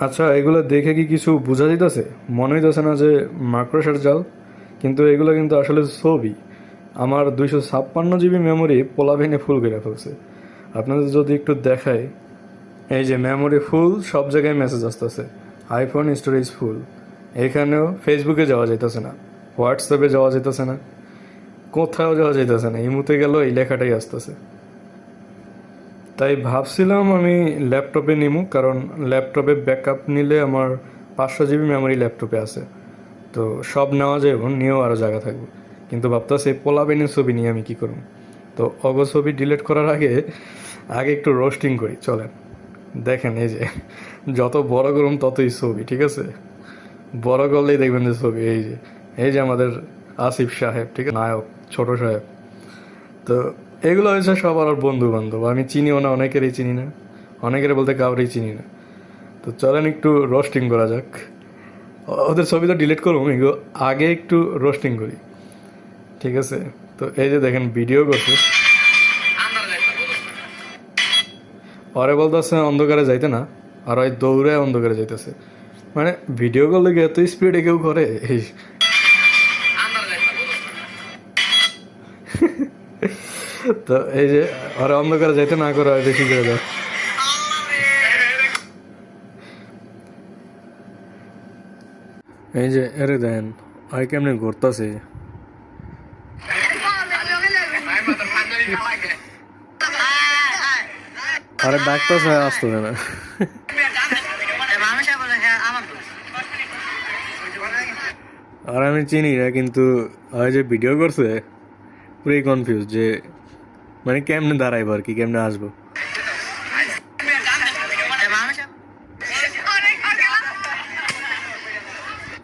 আচ্ছা, এগুলো দেখে কি কিছু বোঝা যাইতেছে? মনে হইতেছে না যে মাকড়সার জাল? কিন্তু এগুলো কিন্তু আসলে ছবি। আমার 256 জিবি মেমোরি পোলাপাইনে ফুল করে ফেলছে। আপনাদের যদি একটু দেখাই, এই যে মেমোরি ফুল, সব জায়গায় মেসেজ আসতেছে আইফোন স্টোরেজ ফুল। এখানেও ফেসবুকে যাওয়া যাইতেছে না, হোয়াটসঅ্যাপে যাওয়া যাইতেছে না, কোথাও যাওয়া যাইতেছে না, ইমুতে গেলেও এই লেখাটাই আসতেছে। তাই ভাবছিলাম আমি ল্যাপটপে নিমু, কারণ ল্যাপটপে ব্যাকআপ নিলে আমার 500 জিবি মেমোরি ল্যাপটপে আছে। তো সব নেওয়া যাবে, নিয়েও আরও জায়গা থাকবে। কিন্তু ভাবতেছি পোলাবেনের ছবি নিয়ে আমি কী করব। তো অগ ছবি ডিলিট করার আগে আগে একটু রোস্টিং করি, চলেন। দেখেন, এই যে যত বড় করুন ততই ছবি, ঠিক আছে? বড় করলেই দেখবেন যে ছবি। এই যে আমাদের আসিফ সাহেব, ঠিক আছে, নায়ক, ছোট সাহেব। তো এগুলো হয়েছে সবার বন্ধু বান্ধব, আমি চিনিও না, অনেকেরই চিনি না, অনেকের বলতে কাউরেই চিনি না। তো চলেন একটু রোস্টিং করা যাক। ওদের ছবি তো ডিলিট করবো, এগুলো আগে একটু রোস্টিং করি, ঠিক আছে? তো এই যে দেখেন ভিডিও করছে, ওরে বলতেছে অন্ধকারে যাইতে না, আর ওই দৌড়ে অন্ধকারে যাইতেছে। মানে ভিডিও করলে কি এত স্পিডে কেউ করে? এই তো এই যে ওরা অন্ধকারে যাইতে না করে হয় বেশি করে দেয়। এই যে এরে দেন, ওই কেমনি ঘুরতেছে, আরে ডাকতেছে, আসতেছে না। আর আমি চিনি না, কিন্তু ওই যে ভিডিও করছে পুরোই কনফিউজ যে মানে কেমনে দাঁড়াইবো আর কি, কেমনে আসবো।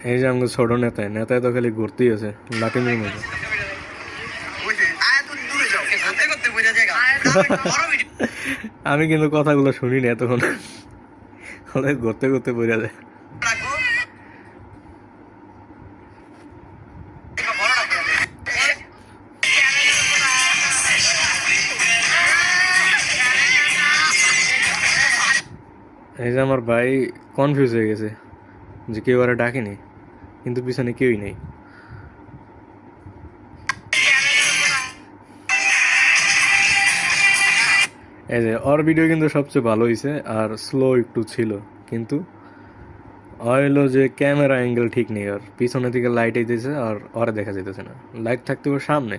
এই যে আমাকে ছোট নেতায় নেতায় তো খালি ঘুরতেই আছে লাটিমের মতো। আমি কিন্তু কথাগুলো শুনি না এতক্ষণ, ঘুরতে ঘুরতে বোঝা যায়। এই যে আমার ভাই কনফিউজ হয়ে গেছে যে কেউ আর ডাকেনি, কিন্তু পিছনে কেউই নেই। এই যে ওর ভিডিও কিন্তু সবচেয়ে ভালো হয়েছে, আর স্লো একটু ছিল, কিন্তু হইলো যে ক্যামেরা অ্যাঙ্গেল ঠিক নেই, আর পিছনে থেকে লাইট আইতেছে আর ওরে দেখা যাইতেছে না, লাইট থাকতে ওর সামনে।